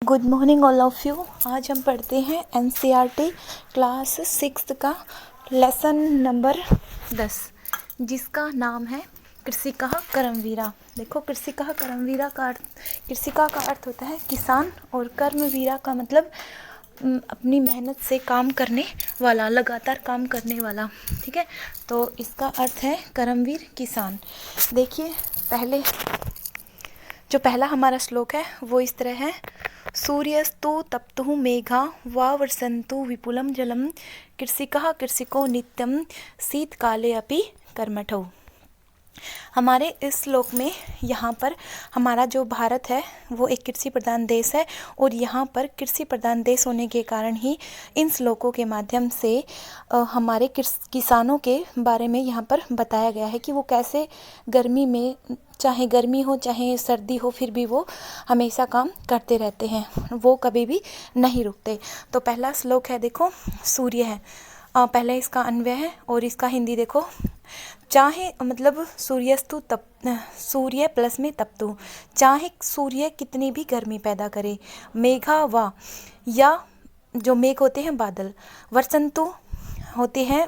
Good morning all of you. आज हम पढ़ते हैं एनसीईआरटी क्लास 6 का लेसन नंबर 10, जिसका नाम है कृषिकः कर्मवीरा। देखो, कृषिकः कर्मवीरा का अर्थ, कृषिका का अर्थ होता है किसान और कर्मवीरा का मतलब अपनी मेहनत से काम करने वाला, लगातार काम करने वाला। ठीक है, तो इसका अर्थ है कर्मवीर किसान। देखिए, पहला हमारा श्लोक है वो इस तरह है। सूर्यस्तु तप्तुः मेघा वा वर्षन्तु विपुलं जलम कृषिकः कृषिको नित्यं शीतकाले अपि कर्मठौ। हमारे इस श्लोक में यहाँ पर हमारा जो भारत है वो एक कृषि प्रधान देश है, और यहाँ पर कृषि प्रधान देश होने के कारण ही इन श्लोकों के माध्यम से हमारे किसानों के बारे में यहाँ पर बताया गया है कि वो कैसे गर्मी में, चाहे गर्मी हो चाहे सर्दी हो, फिर भी वो हमेशा काम करते रहते हैं, वो कभी भी नहीं रुकते। तो पहला श्लोक है, देखो, सूर्य है, पहले इसका अन्वय है और इसका हिंदी देखो। चाहे मतलब सूर्यस्तु तप, सूर्य प्लस में तपतु, चाहे सूर्य कितनी भी गर्मी पैदा करे, मेघा वा, या जो मेघ होते हैं बादल, वर्षन्तु होते हैं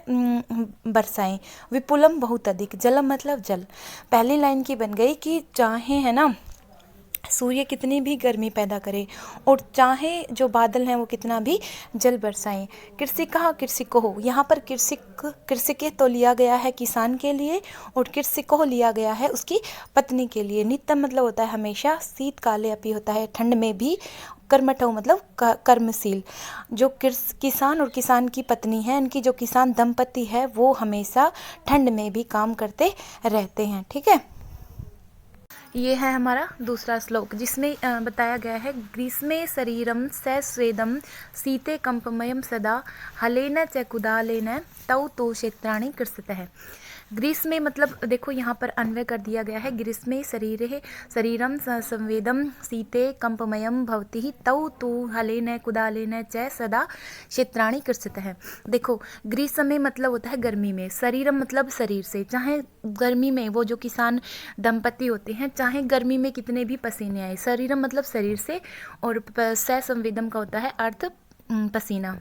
वर्षाएं, विपुलम बहुत अधिक, जलम मतलब जल। पहली लाइन की बन गई कि चाहे, है ना, सूर्य कितनी भी गर्मी पैदा करे और चाहे जो बादल हैं वो कितना भी जल बरसाएं। कृषिकः कृषिको हो, यहाँ पर कृषिके तो लिया गया है किसान के लिए, और कृषिको लिया गया है उसकी पत्नी के लिए। नित्यम मतलब होता है हमेशा, शीतकाले अपि होता है ठंड में भी, कर्मठौ मतलब कर्मशील। जो किसान और किसान की पत्नी है, इनकी जो किसान दंपति है वो हमेशा ठंड में भी काम करते रहते हैं। ठीक है, ये है हमारा दूसरा श्लोक, जिसमें बताया गया है ग्रीष्मे शरीरम स स्वेदम शीते कंपमयम सदा हलेन च कुदालेन तौ तो क्षेत्राणि कृषतः। ग्रीष्मे मतलब देखो यहाँ पर अन्वय कर दिया गया है, ग्रीष्मे शरीरम संवेदम शीते कंपमयम भवति तौ तु हलेन कुदालेन च सदा क्षेत्राणि कृषतः। देखो, ग्रीष्म मतलब होता है गर्मी में, शरीरम मतलब शरीर से, चाहे गर्मी में वो जो किसान दंपति होते हैं, चाहे गर्मी में कितने भी पसीने आए, शरीरम मतलब शरीर से, और संवेदम का होता है अर्थ पसीना।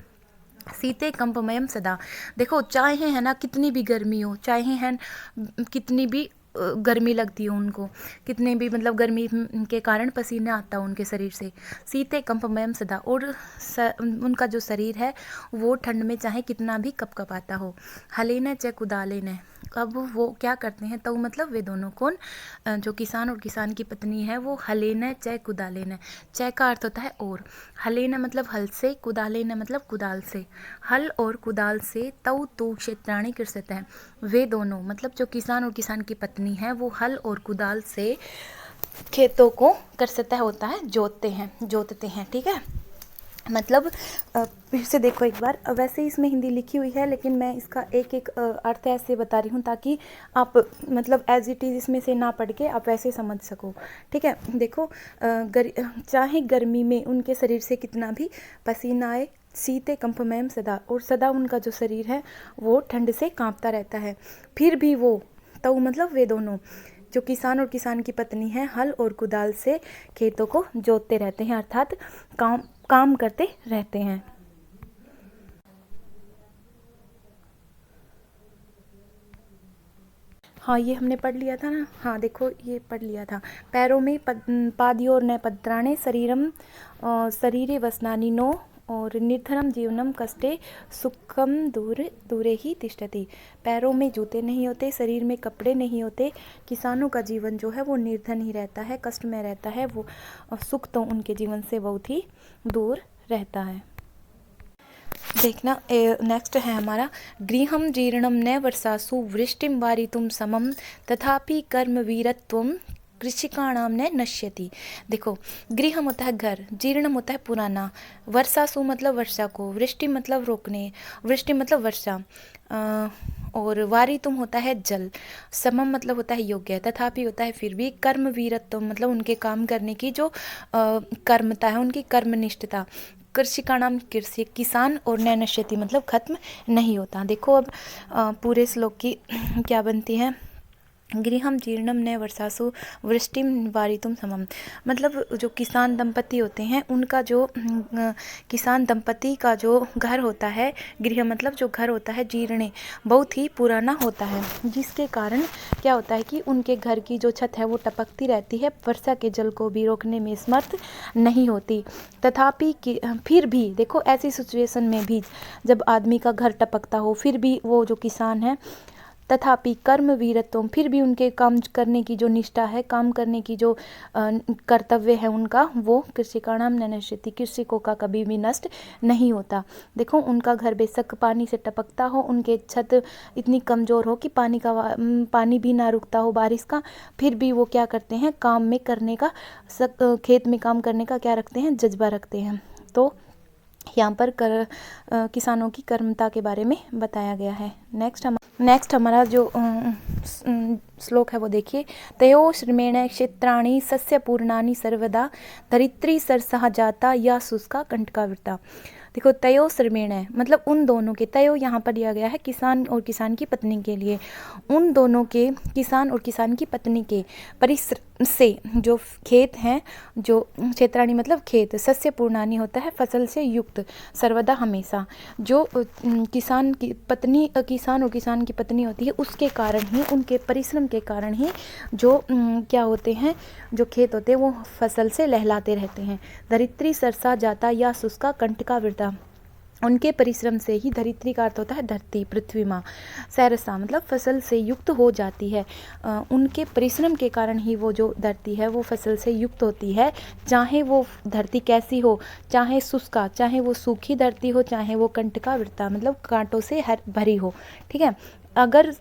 शीते कंपमयम सदा, देखो चाहे, है ना, कितनी भी गर्मी हो, चाहे है कितनी भी गर्मी लगती हो उनको, कितने भी मतलब गर्मी के कारण पसीना आता हो उनके शरीर से। शीते कंपमयम सदा, और उनका जो शरीर है वो ठंड में चाहे कितना भी कपकपाता हो। हलेन च कुदालेन, अब वो क्या करते हैं, तो मतलब वे दोनों, कौन, जो किसान और किसान की पत्नी है वो हलेन च कुदालेन, च का अर्थ होता है और, हलेन मतलब हल से, कुदालेन मतलब कुदाल से, हल और कुदाल से, तौ तु क्षेत्राणि कृषतः, वे दोनों मतलब जो किसान और किसान की पत्नी है वो हल और कुदाल से खेतों को कृषतः होता है जोतते हैं। ठीक है, मतलब फिर से देखो एक बार, वैसे इसमें हिंदी लिखी हुई है लेकिन मैं इसका एक एक अर्थ ऐसे बता रही हूँ ताकि आप मतलब एज इट इज़ इसमें से ना पढ़ के आप वैसे समझ सको। ठीक है, देखो, चाहे गर्मी में उनके शरीर से कितना भी पसीना आए, शीते कंपमयम सदा, और सदा उनका जो शरीर है वो ठंड से कांपता रहता है, फिर भी वो, तो मतलब वे दोनों जो किसान और किसान की पत्नी है हल और कुदाल से खेतों को जोतते रहते हैं, अर्थात काम करते रहते हैं। हाँ, ये हमने पढ़ लिया था ना, हाँ देखो ये पढ़ लिया था। पैरों में पादयोर न पत्राणे शरीरम शरीरे वसनानि नो, और निर्धनम जीवनम कष्टे सुखम दूरे ही तिष्ठति। पैरों में जूते नहीं होते, शरीर में कपड़े नहीं होते, किसानों का जीवन जो है वो निर्धन ही रहता है, कष्ट में रहता है, वो सुख तो उनके जीवन से बहुत ही दूर रहता है। देखना, नेक्स्ट है हमारा, गृहम जीर्णम न वर्षासु वृष्टिम वारितुम समम तथापि कर्मवीरत्वम कृषिकाणाम न नश्यति। देखो, गृहम होता है घर, जीर्णम होता है पुराना, वर्षासु मतलब वर्षा को, वृष्टि मतलब रोकने, वृष्टि मतलब वर्षा, और वारितुम होता है जल, समम मतलब होता है योग्य, तथापि होता है फिर भी, कर्मवीरत्व मतलब उनके काम करने की जो कर्मता है, उनकी कर्मनिष्ठता, कृषिका नाम कृषि किसान, और न नश्यति मतलब खत्म नहीं होता। देखो अब पूरे श्लोक की क्या बनती है, गृहम जीर्णम न वर्षासु वृष्टिम वारितुम समम। मतलब जो किसान दंपति होते हैं उनका जो किसान दंपति का जो घर होता है, गृह मतलब जो घर होता है, जीर्णे बहुत ही पुराना होता है, जिसके कारण क्या होता है कि उनके घर की जो छत है वो टपकती रहती है, वर्षा के जल को भी रोकने में समर्थ नहीं होती। तथापि फिर भी देखो, ऐसी सिचुएशन में भी जब आदमी का घर टपकता हो, फिर भी वो जो किसान है, तथापि कर्म वीरत्वम, फिर भी उनके काम करने की जो निष्ठा है, काम करने की जो कर्तव्य है उनका, वो कृषिकाणाम न नश्यति, कृषिकों का कभी भी नष्ट नहीं होता। देखो, उनका घर बेशक पानी से टपकता हो, उनके छत इतनी कमज़ोर हो कि पानी भी ना रुकता हो बारिश का, फिर भी वो क्या करते हैं, काम में करने का, खेत में काम करने का क्या रखते हैं, जज्बा रखते हैं। तो यहाँ पर किसानों की कर्मता के बारे में बताया गया है। नेक्स्ट हमारा जो श्लोक है वो देखिए, तयो श्रमेण क्षेत्राणि सस्य पूर्णानि सर्वदा धरित्री सरसहा जाता या शुष्का कंटकावृता। देखो, तयो श्रमेण है मतलब उन दोनों के, तयो यहाँ पर दिया गया है किसान और किसान की पत्नी के लिए, उन दोनों के, किसान और किसान की पत्नी के परिश्रम से जो खेत हैं, जो क्षेत्राणी मतलब खेत, सस्य पूर्णानी होता है फसल से युक्त, सर्वदा हमेशा, जो किसान की पत्नी, किसान और किसान की पत्नी होती है, उसके कारण ही, उनके परिश्रम के कारण ही जो क्या होते हैं, जो खेत होते हैं वो फसल से लहलाते रहते हैं। धरित्री सरसा जाता या शुष्का कंटकावृता, उनके परिश्रम से ही, धरित्री का अर्थ होता है धरती, पृथ्वी माँ, सरसा मतलब फसल से युक्त हो जाती है। उनके परिश्रम के कारण ही वो जो धरती है वो फसल से युक्त होती है, चाहे वो धरती कैसी हो, चाहे शुष्का, चाहे वो सूखी धरती हो, चाहे वो कंटकावृता मतलब कांटों से भरी हो। ठीक है, अगर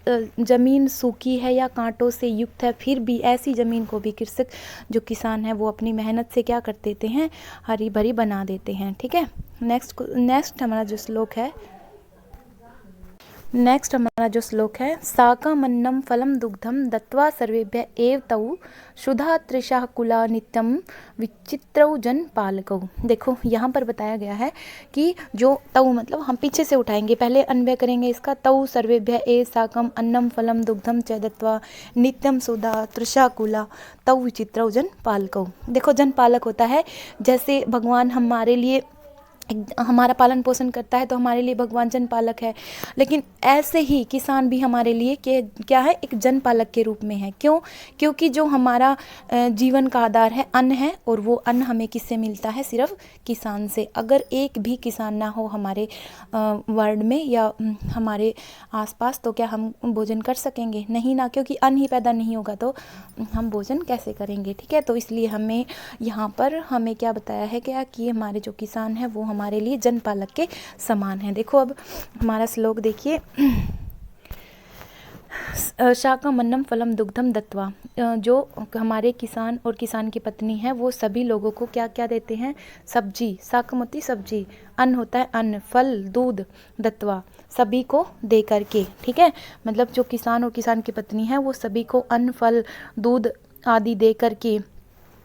ज़मीन सूखी है या कांटों से युक्त है, फिर भी ऐसी ज़मीन को भी कृषक, जो किसान है, वो अपनी मेहनत से क्या कर देते हैं, हरी भरी बना देते हैं। ठीक है, नेक्स्ट हमारा जो श्लोक है, साकमन्नं फलं दुग्धम दत्वा सर्वेभ्य एव तौ शुधा तृषा कुला नित्यम विचित्रौ जन पालकौ। देखो, यहाँ पर बताया गया है कि जो तौ मतलब हम पीछे से उठाएंगे, पहले अन्वय करेंगे इसका, तौ सर्वेभ्य एव साकम अन्नम फलम दुग्धम च दत्वा नित्यम सुधा तृषा कुला तौ विचित्रौ जन पालकौ। देखो, जन पालक होता है, जैसे भगवान हमारे लिए हमारा पालन पोषण करता है, तो हमारे लिए भगवान जन पालक है, लेकिन ऐसे ही किसान भी हमारे लिए क्या है, एक जन पालक के रूप में है। क्यों? क्योंकि जो हमारा जीवन का आधार है, अन्न है, और वो अन्न हमें किससे मिलता है, सिर्फ किसान से। अगर एक भी किसान ना हो हमारे वर्ल्ड में या हमारे आसपास, तो क्या हम भोजन कर सकेंगे? नहीं ना, क्योंकि अन्न ही पैदा नहीं होगा तो हम भोजन कैसे करेंगे। ठीक है, तो इसलिए हमें यहाँ पर हमें क्या बताया है, क्या कि हमारे जो किसान हैं वो हमारे लिए जन पालक के समान है। देखो, अब हमारा श्लोक देखिए, शाकमन्नम फलम दुग्धम दत्वा, जो हमारे किसान और किसान की पत्नी है वो सभी लोगों को क्या क्या देते हैं, सब्जी, शाकमती सब्जी, अन्न होता है अन्न, फल दूध, दत्वा सभी को दे करके। ठीक है, मतलब जो किसान और किसान की पत्नी है वो सभी को अन्न, फल, दूध आदि दे करके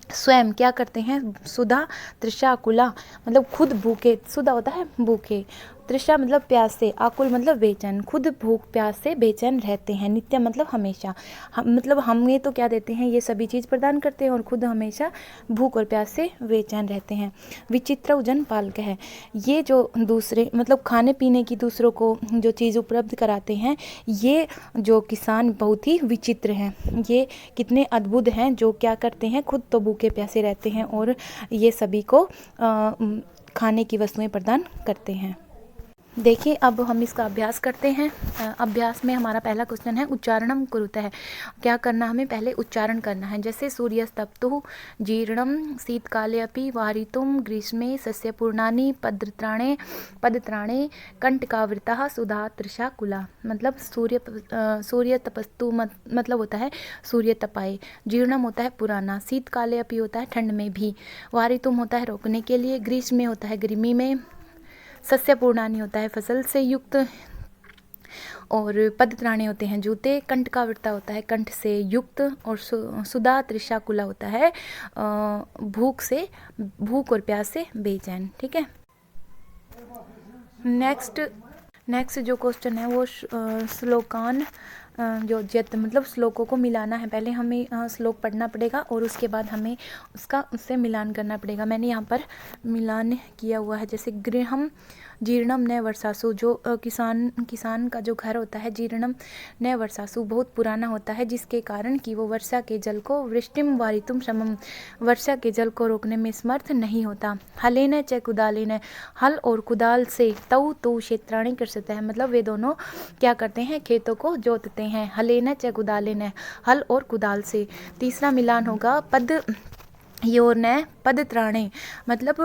स्वयं क्या करते हैं, सुधा तृषा कुला मतलब खुद भूखे, सुधा होता है भूखे, तृषा मतलब प्यास से, आकुल मतलब बेचैन, खुद भूख प्यास से बेचैन रहते हैं, नित्य मतलब हमेशा, मतलब हमें तो क्या देते हैं, ये सभी चीज़ प्रदान करते हैं और खुद हमेशा भूख और प्यास से बेचैन रहते हैं। विचित्र जन पालक है, ये जो दूसरे मतलब खाने पीने की दूसरों को जो चीज़ उपलब्ध कराते हैं, ये जो किसान बहुत ही विचित्र हैं, ये कितने अद्भुत हैं, जो क्या करते हैं, खुद तो भूखे प्यासे रहते हैं और ये सभी को खाने की वस्तुएं प्रदान करते हैं। देखिए, अब हम इसका अभ्यास करते हैं। अभ्यास में हमारा पहला क्वेश्चन है, उच्चारणम कुरुतः, क्या करना, हमें पहले उच्चारण करना है। जैसे सूर्यस्तप्तुः जीर्णम शीतकाले अपि वारितुम ग्रीष्मे सस्यपूर्णानि पदत्राणे कंटकावृताः सुधा तृषा कुला। मतलब सूर्य तपस्तु मतलब होता है सूर्य तपाए, जीर्णम होता है पुराना, शीतकाले अपि होता है ठंड में भी, वारितुम होता है रोकने के लिए, ग्रीष्म में होता है गर्मी में, सस्य पूर्णानी होता है फसल से युक्त, और पदत्राणे होते हैं जूते, कंटकावृता होता है कंठ से युक्त, और सुधा तृषा कुला होता है भूख और प्यास से बेचैन। ठीक है, नेक्स्ट जो क्वेश्चन है वो श्लोकान जो जत मतलब श्लोकों को मिलाना है। पहले हमें श्लोक पढ़ना पड़ेगा और उसके बाद हमें उससे मिलान करना पड़ेगा। मैंने यहाँ पर मिलान किया हुआ है। जैसे गृहम जीर्णम न वर्षासु, जो किसान का जो घर होता है, जीर्णम न वर्षासु बहुत पुराना होता है, जिसके कारण कि वो वर्षा के जल को वृष्टिम वारितुम समम, वर्षा के जल को रोकने में समर्थ नहीं होता। हलेन च कुदालेन, हल और कुदाल से, तौ तो क्षेत्राणि कृषते हैं, मतलब वे दोनों क्या करते हैं, खेतों को जोतते हैं। हलेन च कुदालेन, हल और कुदाल से। तीसरा मिलान होगा पद योर न पदत्राणे, मतलब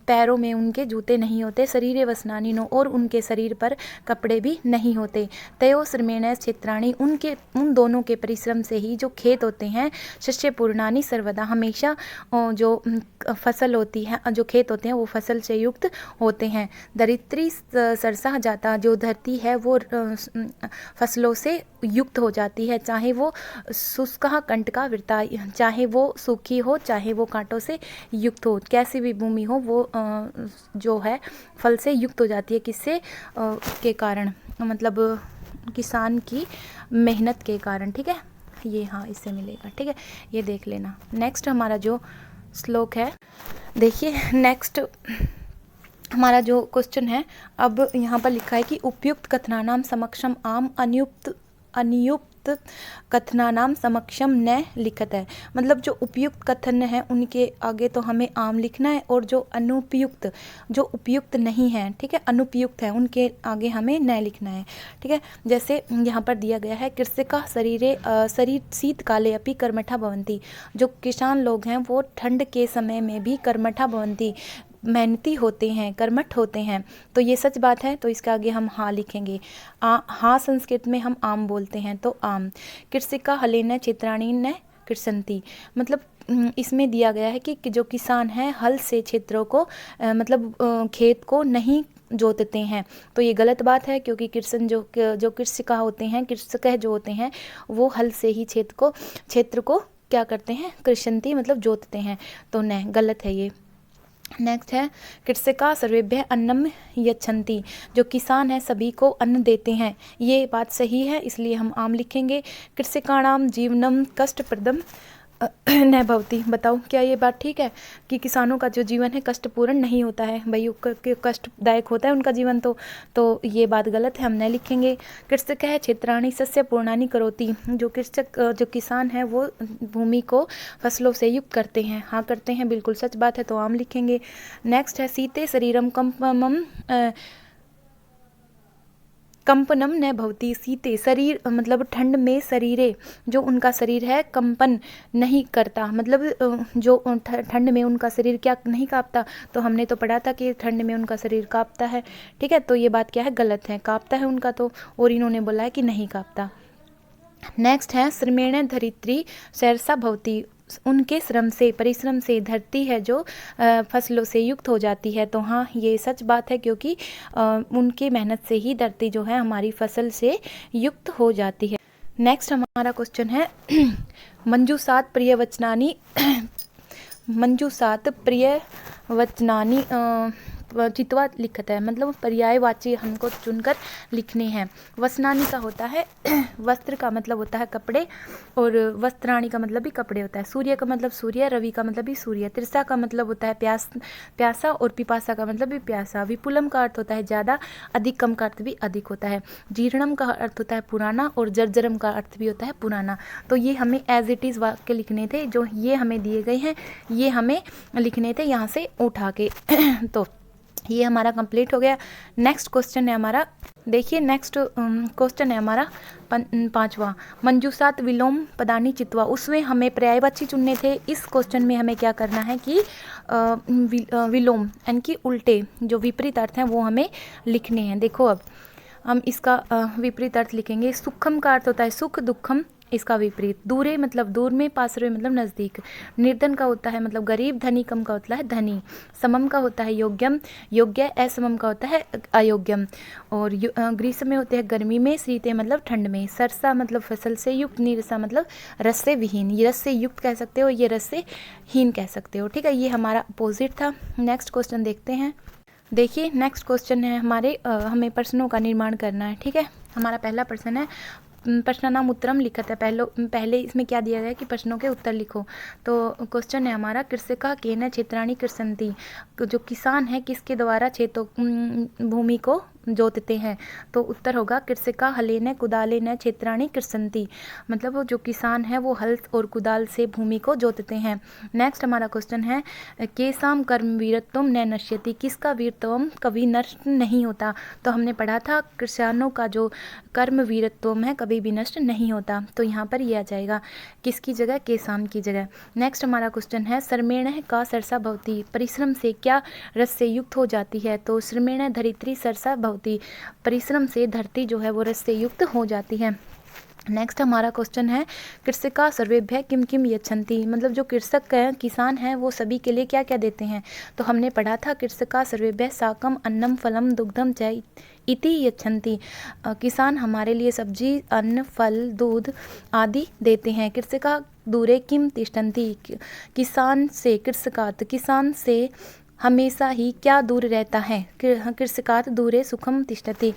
पैरों में उनके जूते नहीं होते। शरीरे वसनानी नो, और उनके शरीर पर कपड़े भी नहीं होते। तयो श्रमेण क्षेत्राणी, उन दोनों के परिश्रम से ही जो खेत होते हैं, शस्य पूर्णानी सर्वदा, हमेशा जो फसल होती है, जो खेत होते हैं वो फसल से युक्त होते हैं। दरिद्री सरसा जाता, जो धरती है वो फसलों से युक्त हो जाती है, चाहे वो शुष्क कंटका वृता, चाहे वो सूखी हो, चाहे वो कांटों से युक्त हो, कैसी भी भूमि हो, वो जो है फल से युक्त हो जाती है। किससे के कारण, मतलब किसान की मेहनत के कारण। ठीक है, ये हाँ इससे मिलेगा। ठीक है, ये देख लेना। नेक्स्ट हमारा जो श्लोक है, देखिए नेक्स्ट हमारा जो क्वेश्चन है, अब यहाँ पर लिखा है कि उपयुक्त कथनानाम समक्षम आम, अनियुक्त कथनानाम समक्षम न लिखत है। मतलब जो उपयुक्त कथन है उनके आगे तो हमें आम लिखना है, और जो अनुपयुक्त, जो उपयुक्त नहीं है, ठीक है, अनुपयुक्त है, उनके आगे हमें न लिखना है। ठीक है, जैसे यहाँ पर दिया गया है, कृषिका शरीर शीतकाले अपि कर्मठा भवन्ति, जो किसान लोग हैं वो ठंड के समय में भी कर्मठा भवन्ति, मेहनती होते हैं, कर्मठ होते हैं। तो ये सच बात है, तो इसके आगे हम हाँ लिखेंगे। हाँ संस्कृत में हम आम बोलते हैं, तो आम। कृषिका हलेन क्षेत्राणी न कृषन्ति, मतलब इसमें दिया गया है कि जो किसान हैं हल से क्षेत्रों को मतलब खेत को नहीं जोतते हैं। तो ये गलत बात है, क्योंकि कृषण जो कृषिका होते हैं, कृषक जो होते हैं, वो हल से ही क्षेत्र को क्या करते हैं, कृषन्ति मतलब जोतते हैं। तो न, गलत है ये। नेक्स्ट है कृषिका सर्वेभ्य अन्नम यच्छन्ति, जो किसान है सभी को अन्न देते हैं। ये बात सही है, इसलिए हम आम लिखेंगे। कृषिकाणाम जीवनम कष्टप्रदम न भवती, बताओ क्या ये बात ठीक है कि किसानों का जो जीवन है कष्टपूर्ण नहीं होता है? भाई कष्टदायक होता है उनका जीवन, तो ये बात गलत है, हम न लिखेंगे। कृषक है क्षेत्राणी सस्य पूर्णानी करोति, जो किसान है वो भूमि को फसलों से युक्त करते हैं। हाँ करते हैं, बिल्कुल सच बात है, तो आम लिखेंगे। नेक्स्ट है शीते शरीरम कंपनम न भवती, शीते शरीर मतलब ठंड में शरीरे, जो उनका शरीर है कंपन नहीं करता, मतलब जो ठंड में उनका शरीर क्या नहीं कांपता। तो हमने तो पढ़ा था कि ठंड में उनका शरीर कांपता है। ठीक है, तो ये बात क्या है, गलत है, कांपता है उनका, तो और इन्होंने बोला है कि नहीं कांपता। नेक्स्ट है श्रमेण धरित्री सरसा भवती, उनके श्रम से, परिश्रम से धरती है जो फसलों से युक्त हो जाती है। तो हाँ ये सच बात है, क्योंकि उनकी मेहनत से ही धरती जो है हमारी फसल से युक्त हो जाती है। नेक्स्ट हमारा क्वेश्चन है मंजूषात प्रिय वचनानी मंजूषात प्रिय वचनानी चित्वा लिखत है, मतलब पर्यायवाची हमको चुनकर लिखने हैं। वसनानी का होता है वस्त्र का मतलब होता है कपड़े, और वस्त्राणी का मतलब भी कपड़े होता है। सूर्य का मतलब सूर्य, रवि का मतलब भी सूर्य, तृषा का मतलब होता है प्यासा, और पिपासा का मतलब भी प्यासा। विपुलम का अर्थ होता है ज़्यादा, अधिक कम का अर्थ भी अधिक होता है। जीर्णम का अर्थ होता है पुराना, और जर्जरम का अर्थ भी होता है पुराना। तो ये हमें एज इट इज़ वाक्य लिखने थे, जो ये हमें दिए गए हैं ये हमें लिखने थे यहाँ से उठा के तो ये हमारा कंप्लीट हो गया। नेक्स्ट क्वेश्चन है हमारा, देखिए नेक्स्ट क्वेश्चन है हमारा 5वां, मंजूषात विलोम पदानी चित्वा, उसमें हमें पर्यायवाची चुनने थे। इस क्वेश्चन में हमें क्या करना है कि विलोम यानी कि उल्टे जो विपरीत अर्थ हैं वो हमें लिखने हैं। देखो अब हम इसका विपरीत अर्थ लिखेंगे। सुखम का अर्थ होता है सुख, दुखम इसका विपरीत। दूरे मतलब दूर में, पासरे मतलब नज़दीक। निर्धन का होता है मतलब गरीब, धनी कम का होता है धनी। समम का होता है योग्यम, योग्य। असमम का होता है अयोग्यम। और ग्रीष्म में होते हैं गर्मी में, शीते मतलब ठंड में। सरसा मतलब फसल से युक्त, नीरसा मतलब रस से विहीन। ये रस से युक्त कह सकते हो, ये रस से हीन कह सकते हो। ठीक है, ये हमारा अपोजिट था। नेक्स्ट क्वेश्चन देखते हैं। देखिए नेक्स्ट क्वेश्चन है हमारे हमें प्रश्नों का निर्माण करना है। ठीक है, हमारा पहला प्रश्न है प्रश्नानाम उत्तरम लिखत है, पहले इसमें क्या दिया गया है कि प्रश्नों के उत्तर लिखो। तो क्वेश्चन है हमारा कृषका केन क्षेत्राणि कृषन्ति, जो किसान है किसके द्वारा क्षेत्रों भूमि को जोतते हैं। तो उत्तर होगा कृषका हलेन कुदालेन क्षेत्राणि कृषन्ति, मतलब वो जो किसान है वो हल और कुदाल से भूमि को जोतते हैं। नेक्स्ट हमारा क्वेश्चन है केसाम कर्म वीरत्वम न नश्यति, किसका वीरत्वम कभी नष्ट नहीं होता। तो हमने पढ़ा था किसानों का जो कर्म वीरत्वम है कभी भी नष्ट नहीं होता, तो यहाँ पर ये आ जाएगा किसकी जगह, केसाम की जगह। नेक्स्ट हमारा क्वेश्चन है श्रमेण का सरसा भवती, परिश्रम से क्या रस से युक्त हो जाती है। तो श्रमेण धरित्री सरसा भवती, परिश्रम से धरती जो है वो रस से युक्त हो जाती है। नेक्स्ट हमारा क्वेश्चन है कृषका सर्वेभ्य किम किम यच्छन्ति, मतलब जो कृषक हैं किसान हैं वो सभी के लिए क्या क्या देते हैं। तो हमने पढ़ा था कृषका सर्वेभ्य साकम अन्नम फलम दुग्धम च इति यच्छन्ति, किसान हमारे लिए सब्जी अन्न फल दूध आदि देते हैं। कृषका दूरे किम तिष्ठन्ति, किसान से कृषकात, किसान से हमेशा ही क्या दूर रहता है। कृषकात दूरे सुखम तिष्ठति,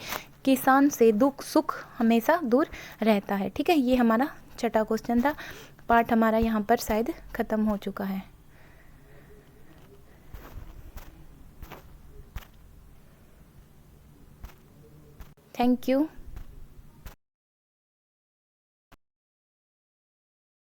किसान से दुख सुख हमेशा दूर रहता है। ठीक है, ये हमारा छठा क्वेश्चन था। पार्ट हमारा यहाँ पर शायद खत्म हो चुका है। Thank you.